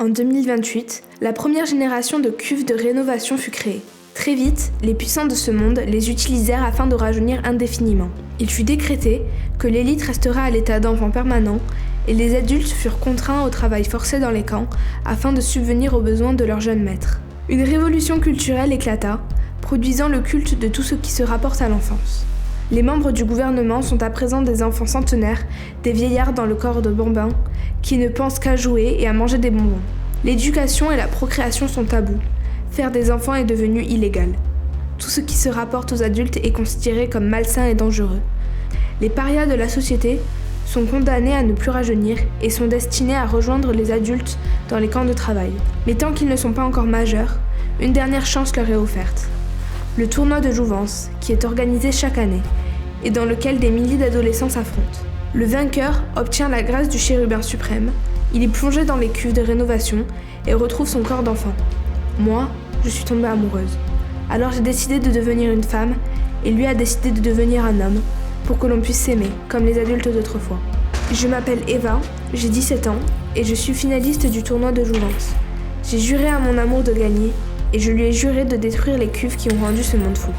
En 2028, la première génération de cuves de rénovation fut créée. Très vite, les puissants de ce monde les utilisèrent afin de rajeunir indéfiniment. Il fut décrété que l'élite restera à l'état d'enfant permanent et les adultes furent contraints au travail forcé dans les camps afin de subvenir aux besoins de leurs jeunes maîtres. Une révolution culturelle éclata, produisant le culte de tout ce qui se rapporte à l'enfance. Les membres du gouvernement sont à présent des enfants centenaires, des vieillards dans le corps de bambins, qui ne pensent qu'à jouer et à manger des bonbons. L'éducation et la procréation sont tabous. Faire des enfants est devenu illégal. Tout ce qui se rapporte aux adultes est considéré comme malsain et dangereux. Les parias de la société sont condamnés à ne plus rajeunir et sont destinés à rejoindre les adultes dans les camps de travail. Mais tant qu'ils ne sont pas encore majeurs, une dernière chance leur est offerte. Le tournoi de jouvence, qui est organisé chaque année, et dans lequel des milliers d'adolescents s'affrontent. Le vainqueur obtient la grâce du chérubin suprême, il est plongé dans les cuves de rénovation et retrouve son corps d'enfant. Moi, je suis tombée amoureuse. Alors j'ai décidé de devenir une femme, et lui a décidé de devenir un homme, pour que l'on puisse s'aimer, comme les adultes d'autrefois. Je m'appelle Eva, j'ai 17 ans, et je suis finaliste du tournoi de jouvence. J'ai juré à mon amour de gagner, et je lui ai juré de détruire les cuves qui ont rendu ce monde fou.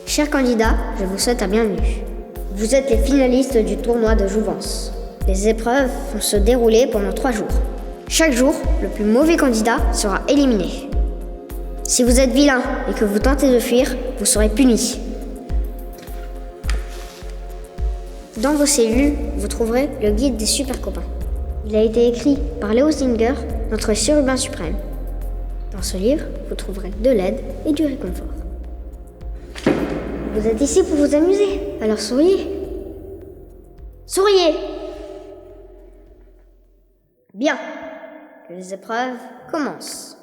Chers candidats, je vous souhaite la bienvenue. Vous êtes les finalistes du tournoi de jouvence. Les épreuves vont se dérouler pendant 3 jours. Chaque jour, le plus mauvais candidat sera éliminé. Si vous êtes vilain et que vous tentez de fuir, vous serez puni. Dans vos cellules, vous trouverez le guide des super copains. Il a été écrit par Léo Singer, notre chérubin suprême. Dans ce livre, vous trouverez de l'aide et du réconfort. Vous êtes ici pour vous amuser, alors souriez. Souriez! Bien, que les épreuves commencent.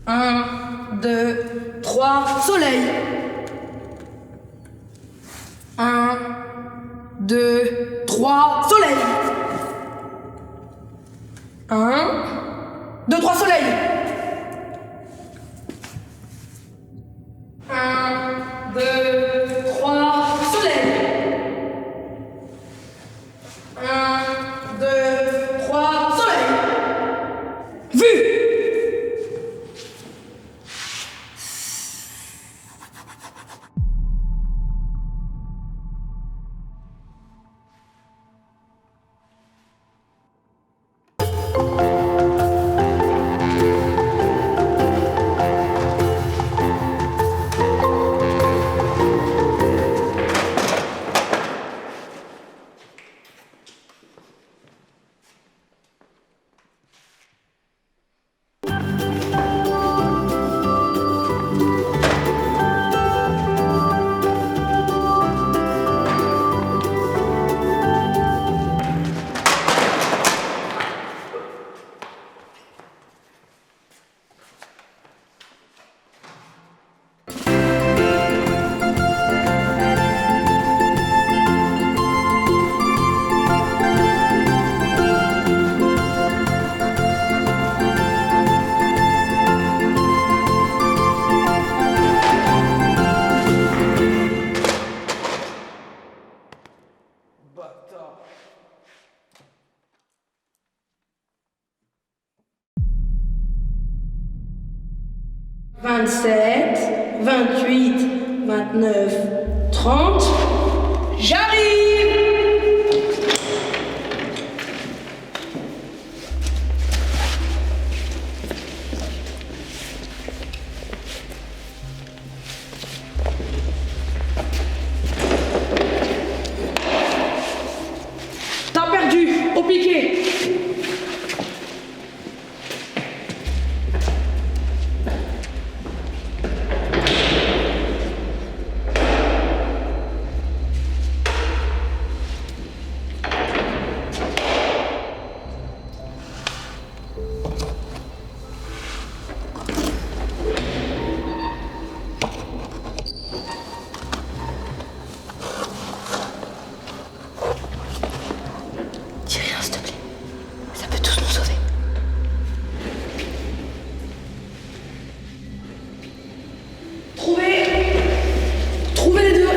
Un, 2, 3, soleil. 1, 2, 3, soleil. 1, 2, 3, soleil. 1, 2, 3, soleil. 1, 2, 3, soleil. Vu! « 27, 28, 29, 30, j'arrive !» piquer. Dis rien, s'il te plaît. Ça peut tous nous sauver. Trouvez les deux.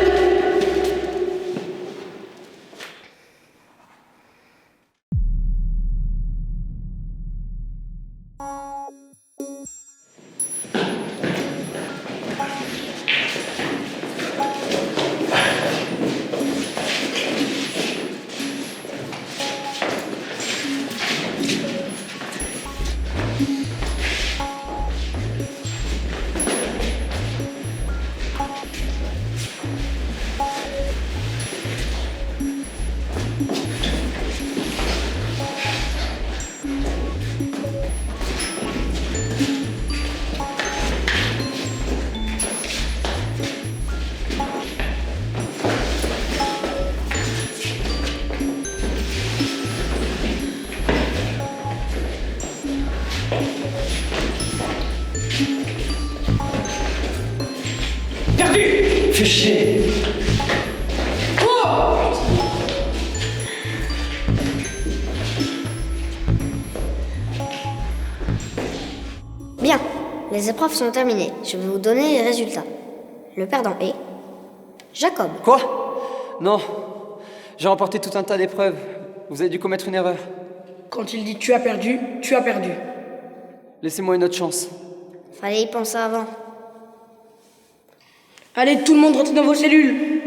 Fais chier. Bien, les épreuves sont terminées. Je vais vous donner les résultats. Le perdant est... Jacob. Quoi? Non. J'ai remporté tout un tas d'épreuves. Vous avez dû commettre une erreur. Quand il dit tu as perdu, tu as perdu. Laissez-moi une autre chance. Fallait y penser avant. Allez, tout le monde rentre dans vos cellules.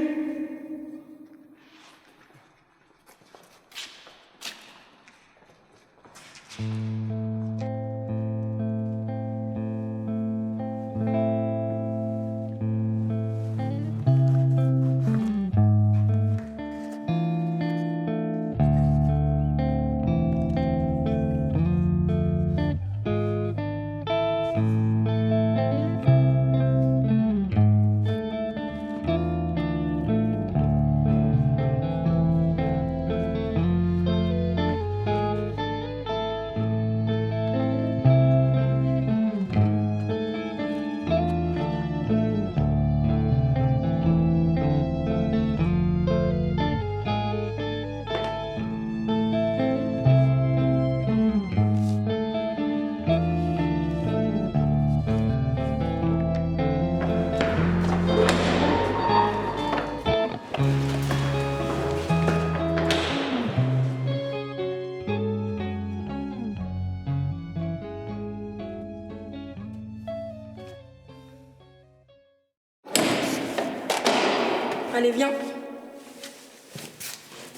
Allez, viens.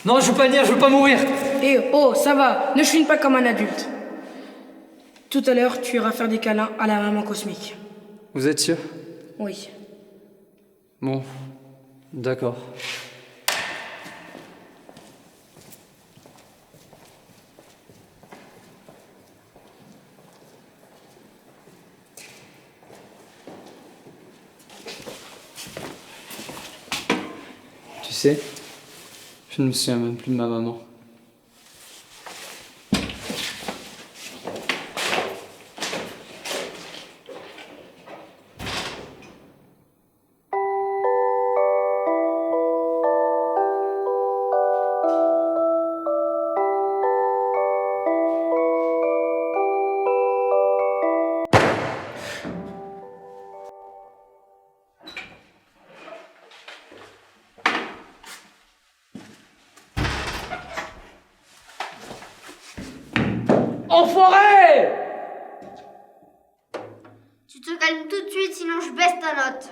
Non, je veux pas venir, je veux pas mourir. Eh oh, ça va, ne chouine pas comme un adulte. Tout à l'heure, tu iras faire des câlins à la maman cosmique. Vous êtes sûr? Oui. Bon, d'accord. Tu sais, je ne me souviens même plus de ma maman. Enfoiré! Tu te calmes tout de suite, sinon je baisse ta note.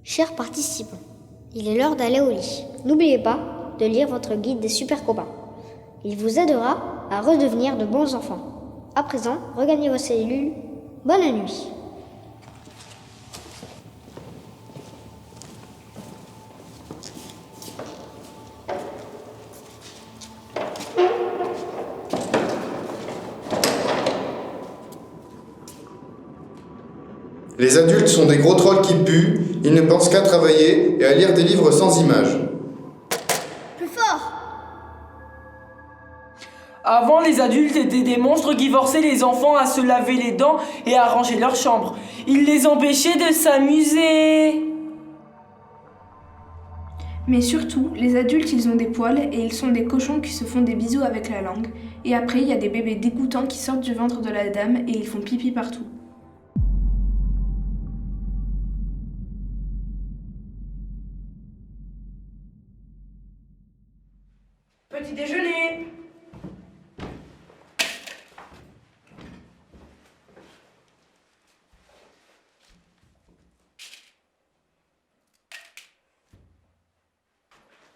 Chers participants, il est l'heure d'aller au lit. N'oubliez pas de lire votre guide des super copains. Il vous aidera à redevenir de bons enfants. À présent, regagnez vos cellules. Bonne nuit. Les adultes sont des gros trolls qui puent, ils ne pensent qu'à travailler et à lire des livres sans images. Plus fort! Avant, les adultes étaient des monstres qui forçaient les enfants à se laver les dents et à ranger leur chambre. Ils les empêchaient de s'amuser. Mais surtout, les adultes, ils ont des poils et ils sont des cochons qui se font des bisous avec la langue. Et après, il y a des bébés dégoûtants qui sortent du ventre de la dame et ils font pipi partout. Petit déjeuner.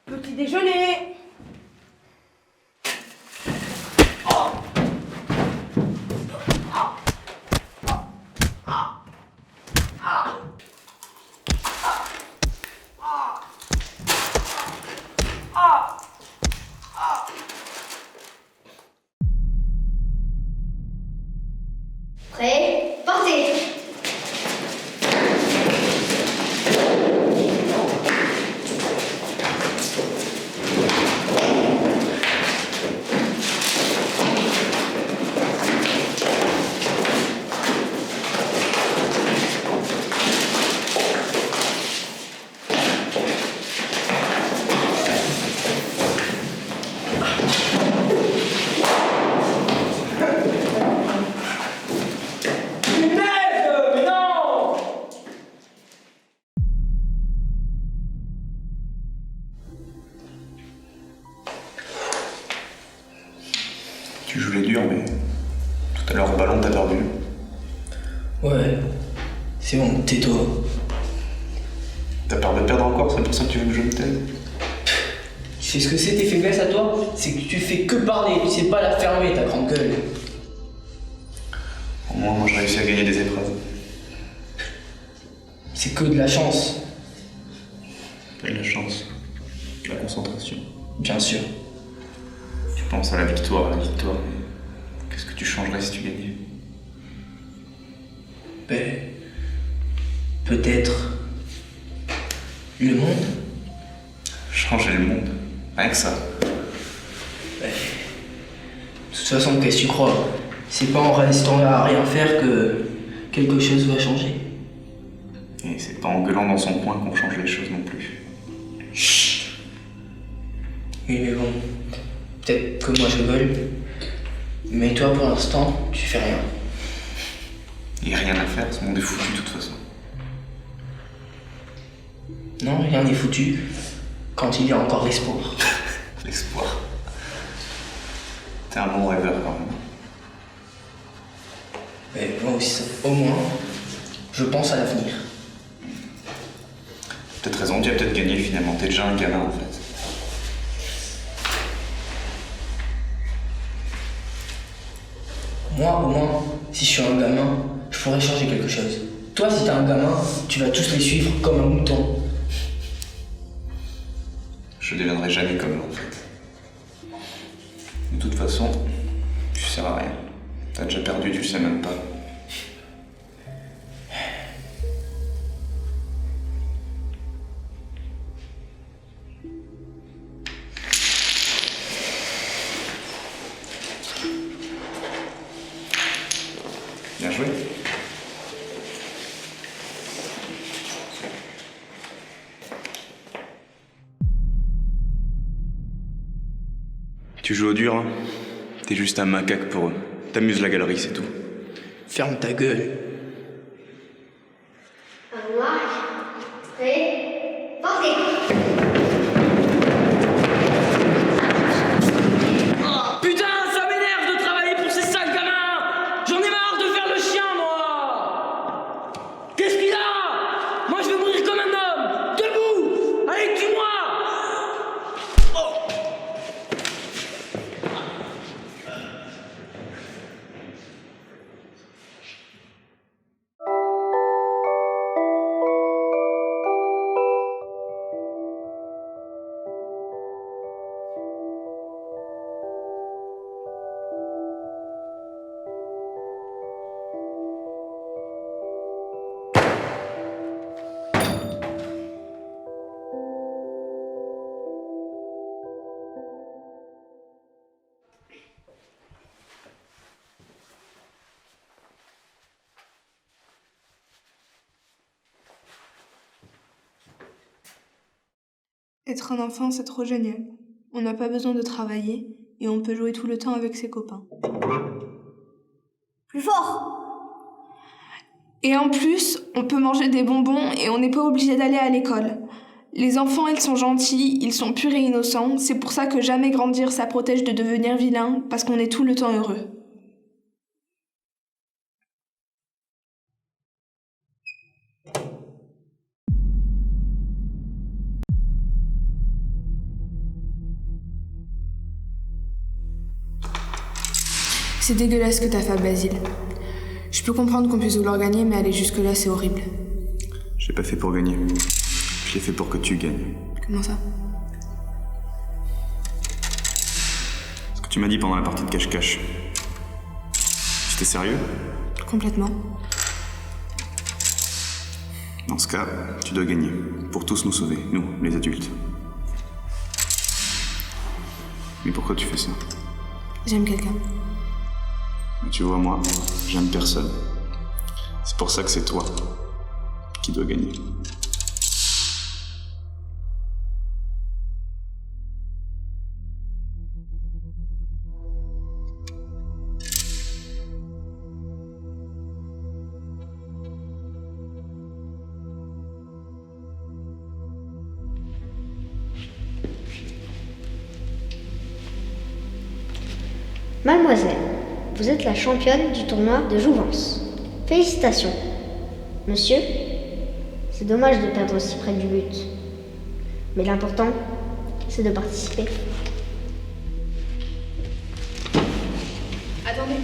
Petit déjeuner. Prêt? Partez! Tu jouais dur, mais tout à l'heure au ballon, t'as perdu. Ouais, c'est bon, tais-toi. T'as peur de perdre encore, c'est pour ça que tu veux que je me taise? Tu sais ce que c'est tes faiblesses à toi? C'est que tu fais que parler, tu sais pas la fermer, ta grande gueule. Au moins, moi, je réussis à gagner des épreuves. C'est que de la chance. T'as de la chance, de la concentration. Bien sûr. Tu penses à la victoire, mais qu'est-ce que tu changerais si tu gagnais? Ben, peut-être le monde. Changer le monde, rien que ça. De toute façon, qu'est-ce que tu crois? C'est pas en restant là à rien faire que quelque chose va changer. Et c'est pas en gueulant dans son coin qu'on change les choses non plus. Chut. Oui, mais bon, peut-être que moi je gueule, mais toi pour l'instant, tu fais rien. Il y a rien à faire, ce monde est foutu de toute façon. Non, rien n'est foutu quand il y a encore espoir. L'espoir. T'es un bon rêveur quand même. Mais moi aussi, au moins, je pense à l'avenir. T'as peut-être raison, tu as peut-être gagné finalement, t'es déjà un gamin en fait. Moi, au moins, si je suis un gamin, je pourrais changer quelque chose. Toi, si t'es un gamin, tu vas tous les suivre comme un mouton. Je deviendrai jamais comme eux en fait. De toute façon, tu sers à rien. T'as déjà perdu, tu le sais même pas. Bien joué. Tu joues au dur, hein? T'es juste un macaque pour eux. T'amuses la galerie, c'est tout. Ferme ta gueule. Un marque. Prêt? Partez! Putain, ça m'énerve de travailler pour ces sales gamins! J'en ai marre de faire le chien, moi! Qu'est-ce qu'il a? Moi, je veux mourir comme un homme! Debout! Allez, tue-moi! Être un enfant, c'est trop génial. On n'a pas besoin de travailler et on peut jouer tout le temps avec ses copains. Plus fort! Et en plus, on peut manger des bonbons et on n'est pas obligé d'aller à l'école. Les enfants, ils sont gentils, ils sont purs et innocents. C'est pour ça que jamais grandir, ça protège de devenir vilain, parce qu'on est tout le temps heureux. C'est dégueulasse que t'as fait, Basile. Je peux comprendre qu'on puisse vouloir gagner, mais aller jusque-là, c'est horrible. Je l'ai pas fait pour gagner. Je l'ai fait pour que tu gagnes. Comment ça? Ce que tu m'as dit pendant la partie de cache-cache. C'était sérieux? Complètement. Dans ce cas, tu dois gagner. Pour tous nous sauver, nous, les adultes. Mais pourquoi tu fais ça? J'aime quelqu'un. Mais tu vois, moi, j'aime personne. C'est pour ça que c'est toi qui dois gagner. Mademoiselle, vous êtes la championne du tournoi de jouvence. Félicitations. Monsieur, c'est dommage de perdre si près du but. Mais l'important, c'est de participer. Attendez.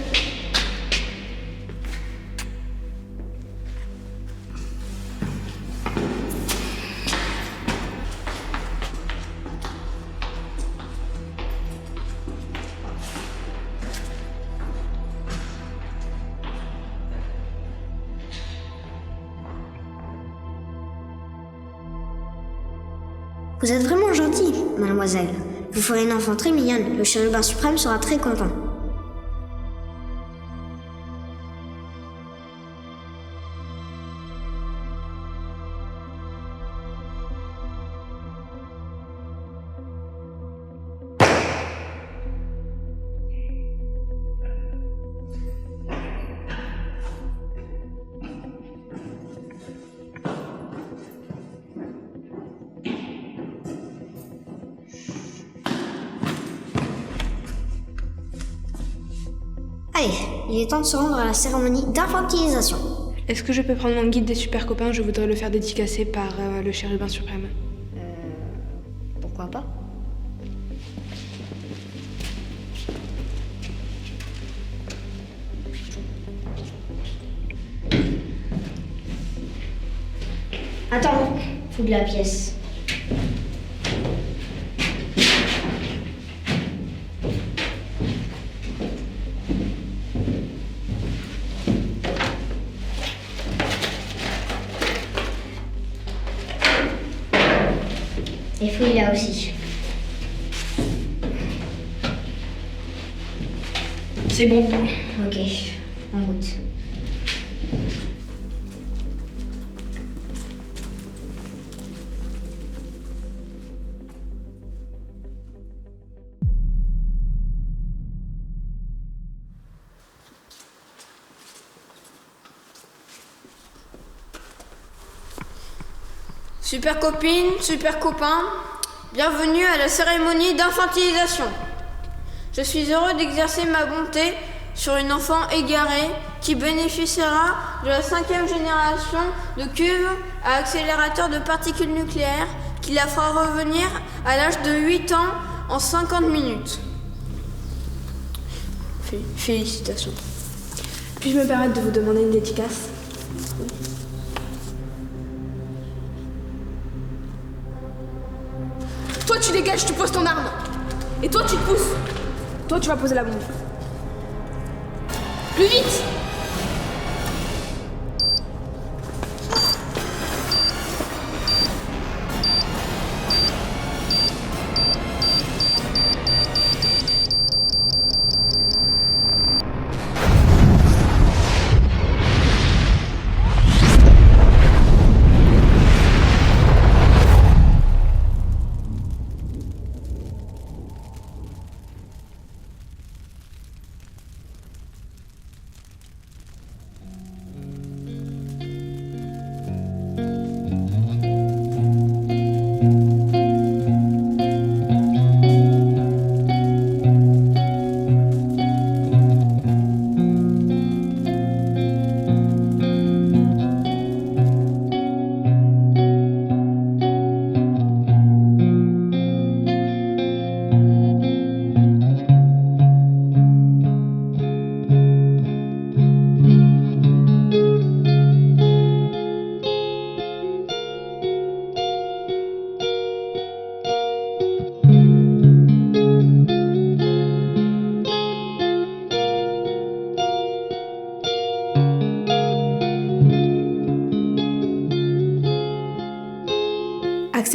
Vous êtes vraiment gentille, mademoiselle. Vous ferez une enfant très mignonne. Le chérubin suprême sera très content. Allez, il est temps de se rendre à la cérémonie d'infantilisation. Est-ce que je peux prendre mon guide des super copains? Je voudrais le faire dédicacer par le chérubin suprême. Pourquoi pas? Attends, faut de la pièce. Et fouille là aussi. C'est bon. Ok, en route. Super copine, super copain, bienvenue à la cérémonie d'infantilisation. Je suis heureux d'exercer ma bonté sur une enfant égarée qui bénéficiera de la 5e génération de cuves à accélérateur de particules nucléaires qui la fera revenir à l'âge de 8 ans en 50 minutes. Félicitations. Puis-je me permettre de vous demander une dédicace? Toi, tu dégages, tu poses ton arme. Et toi, tu te pousses. Toi, tu vas poser la bombe. Plus vite!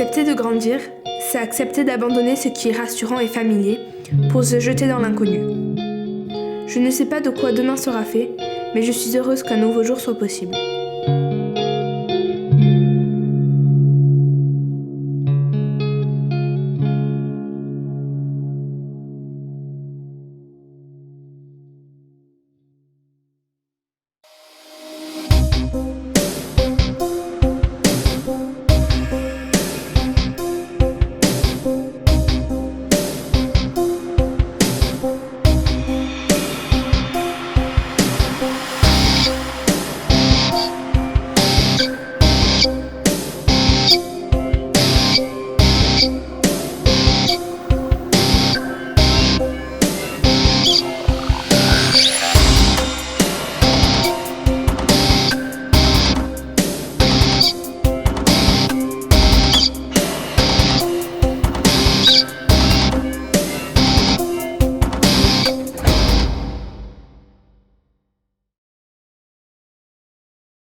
Accepter de grandir, c'est accepter d'abandonner ce qui est rassurant et familier pour se jeter dans l'inconnu. Je ne sais pas de quoi demain sera fait, mais je suis heureuse qu'un nouveau jour soit possible.